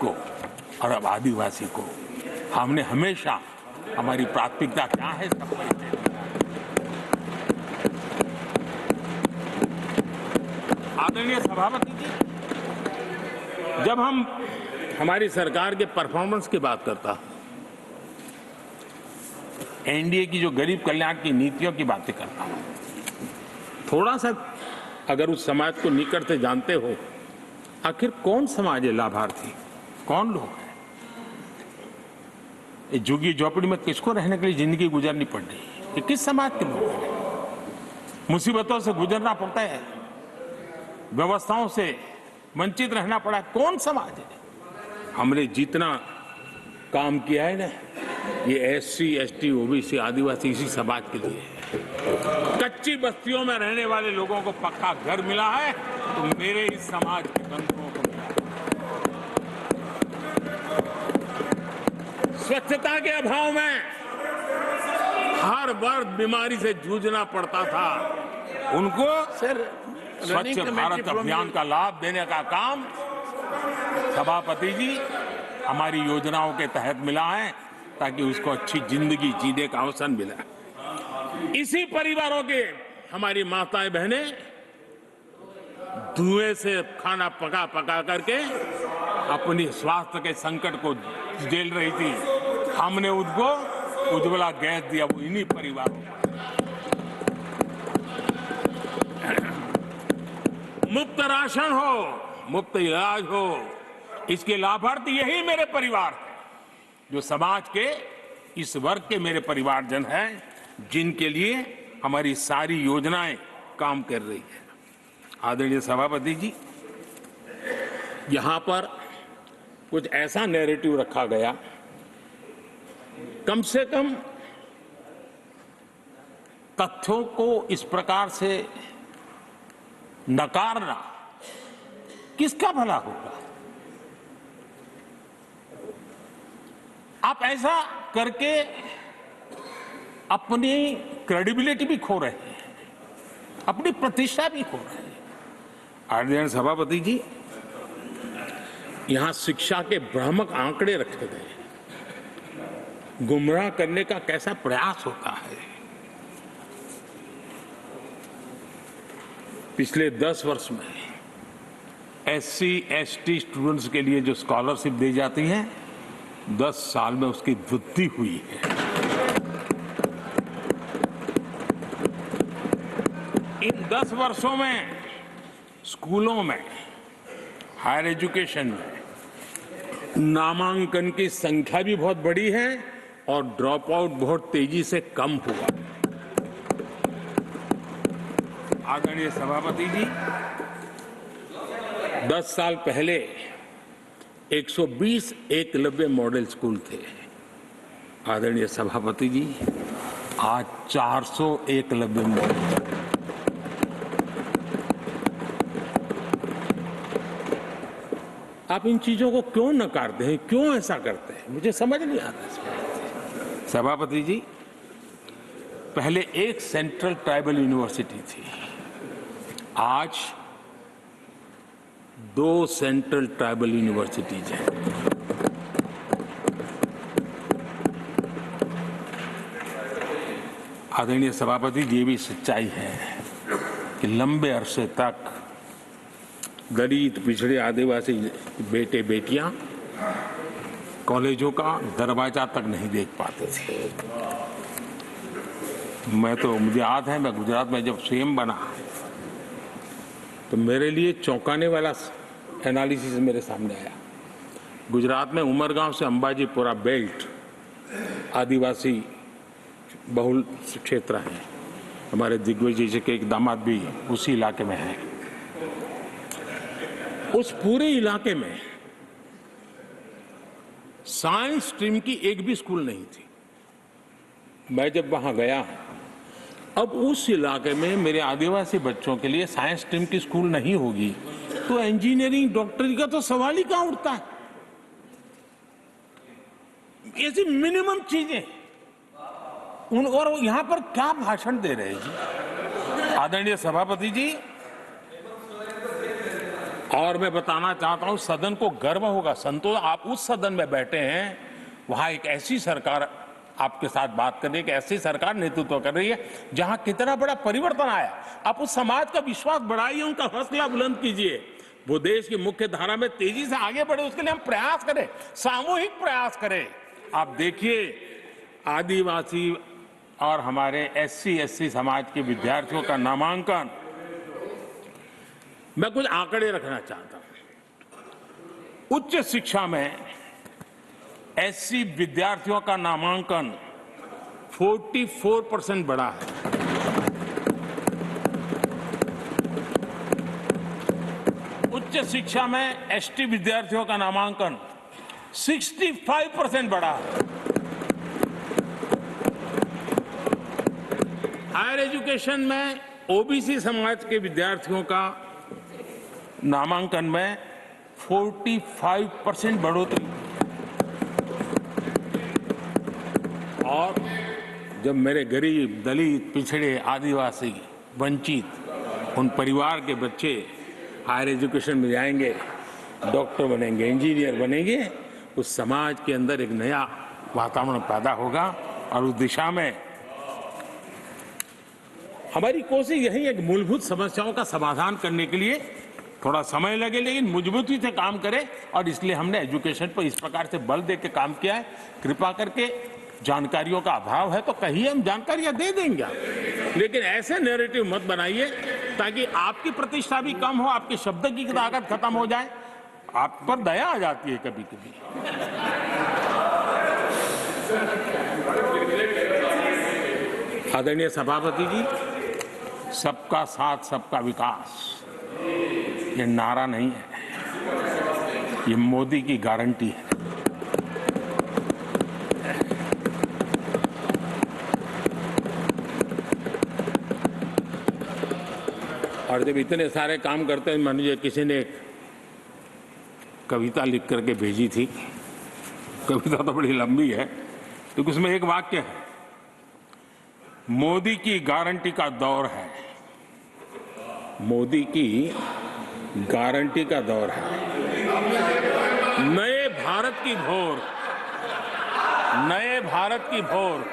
को और अब आदिवासी को हमने हमेशा हमारी प्राथमिकता क्या है सब परिचय दिया। आदरणीय सभापति जी, जब हम हमारी सरकार के परफॉर्मेंस की बात करता, एनडीए की जो गरीब कल्याण की नीतियों की बातें करता हूं, थोड़ा सा अगर उस समाज को निकट से जानते हो, आखिर कौन समाज है लाभार्थी, कौन लोग हैं? झुग्गी झोपड़ी में किसको रहने के लिए जिंदगी गुजरनी पड़ रही है? ये किस समाज के लोग हैं? मुसीबतों से गुजरना पड़ता है, व्यवस्थाओं से वंचित रहना पड़ा है, कौन समाज है? हमने जितना काम किया है ना, ये एससी, एसटी, ओबीसी, आदिवासी इसी समाज के लिए है। कच्ची बस्तियों में रहने वाले लोगों को पक्का घर मिला है, तो मेरे इस समाज के बंधुओं को मिला। स्वच्छता के अभाव में हर वर्ष बीमारी से जूझना पड़ता था, उनको स्वच्छ भारत अभियान का लाभ देने का काम सभापति जी हमारी योजनाओं के तहत मिला है, ताकि उसको अच्छी जिंदगी जीने का अवसर मिला। इसी परिवारों के हमारी माताएं बहनें धुएं से खाना पका पका करके अपनी स्वास्थ्य के संकट को झेल रही थी, हमने उनको उज्ज्वला गैस दिया, वो इन्हीं परिवारों को। मुफ्त राशन हो, मुफ्त इलाज हो, इसके लाभार्थी यही मेरे परिवार हैं, जो समाज के इस वर्ग के मेरे परिवारजन हैं, जिनके लिए हमारी सारी योजनाएं काम कर रही है। आदरणीय सभापति जी, यहां पर कुछ ऐसा नैरेटिव रखा गया, कम से कम तथ्यों को इस प्रकार से नकारना किसका भला होगा? आप ऐसा करके अपनी क्रेडिबिलिटी भी खो रहे हैं, अपनी प्रतिष्ठा भी खो रहे हैं। आदरणीय सभापति जी, यहां शिक्षा के भ्रामक आंकड़े रखे गए, गुमराह करने का कैसा प्रयास होता है। पिछले 10 वर्ष में एससी, एसटी स्टूडेंट्स के लिए जो स्कॉलरशिप दी जाती है, 10 साल में उसकी वृद्धि हुई है। इन 10 वर्षों में स्कूलों में, हायर एजुकेशन में नामांकन की संख्या भी बहुत बढ़ी है और ड्रॉप आउट बहुत तेजी से कम हुआ। आदरणीय सभापति जी, 10 साल पहले 120 एकलव्य मॉडल स्कूल थे। आदरणीय सभापति जी, आज 400 एकलव्य मॉडल। आप इन चीजों को क्यों नकारते हैं, क्यों ऐसा करते हैं, मुझे समझ नहीं आता। सभापति जी, पहले एक सेंट्रल ट्राइबल यूनिवर्सिटी थी, आज 2 सेंट्रल ट्राइबल यूनिवर्सिटीज हैं। आदरणीय सभापति जी, ये भी सच्चाई है कि लंबे अरसे तक दलित, पिछड़े, आदिवासी बेटे बेटियां कॉलेजों का दरवाजा तक नहीं देख पाते थे। मुझे याद है, मैं गुजरात में जब सीएम बना तो मेरे लिए चौंकाने वाला एनालिसिस मेरे सामने आया। गुजरात में उमरगांव से अंबाजीपुरा बेल्ट आदिवासी बहुल क्षेत्र है। हमारे दिग्विजय जी के एक दामाद भी उसी इलाके में हैं। उस पूरे इलाके में साइंस स्ट्रीम की एक भी स्कूल नहीं थी। मैं जब वहां गया, अब उस इलाके में मेरे आदिवासी बच्चों के लिए साइंस स्ट्रीम की स्कूल नहीं होगी तो इंजीनियरिंग, डॉक्टरी का तो सवाल ही कहां उठता है। ऐसी मिनिमम चीजें और यहां पर क्या भाषण दे रहे हैं जी। आदरणीय सभापति जी, और मैं बताना चाहता हूं, सदन को गर्व होगा, संतोष, आप उस सदन में बैठे हैं, वहां एक ऐसी सरकार आपके साथ बात कर रही है, कि ऐसी सरकार नेतृत्व कर रही है जहां कितना बड़ा परिवर्तन आया। आप उस समाज का विश्वास बढ़ाइए, उनका हौसला बुलंद कीजिए, वो देश की मुख्य धारा में तेजी से आगे बढ़े, उसके लिए हम प्रयास करें, सामूहिक प्रयास करें। आप देखिए, आदिवासी और हमारे SC/ST समाज के विद्यार्थियों का नामांकन, मैं कुछ आंकड़े रखना चाहता हूं। उच्च शिक्षा में SC विद्यार्थियों का नामांकन 44% बढ़ा है। उच्च शिक्षा में ST विद्यार्थियों का नामांकन 65% बढ़ा है। हायर एजुकेशन में OBC समाज के विद्यार्थियों का नामांकन में 45% बढ़ोतरी। और जब मेरे गरीब, दलित, पिछड़े, आदिवासी, वंचित उन परिवार के बच्चे हायर एजुकेशन में जाएंगे, डॉक्टर बनेंगे, इंजीनियर बनेंगे, उस समाज के अंदर एक नया वातावरण पैदा होगा। और उस दिशा में हमारी कोशिश यही है कि मूलभूत समस्याओं का समाधान करने के लिए थोड़ा समय लगे, लेकिन मजबूती से काम करें। और इसलिए हमने एजुकेशन पर इस प्रकार से बल दे के काम किया है। कृपा करके, जानकारियों का अभाव है तो कहिए, हम जानकारियां दे देंगे, लेकिन ऐसे नैरेटिव मत बनाइए ताकि आपकी प्रतिष्ठा भी कम हो, आपके शब्द की ताकत खत्म हो जाए। आप पर दया आ जाती है कभी कभी। आदरणीय सभापति जी, सबका साथ सबका विकास ये नारा नहीं है, ये मोदी की गारंटी है। और जब इतने सारे काम करते हैं, मान लीजिए किसी ने एक कविता लिख करके भेजी थी, कविता तो बड़ी लंबी है, तो उसमें एक वाक्य है, मोदी की गारंटी का दौर है, मोदी की गारंटी का दौर है, नए भारत की भोर, नए भारत की भोर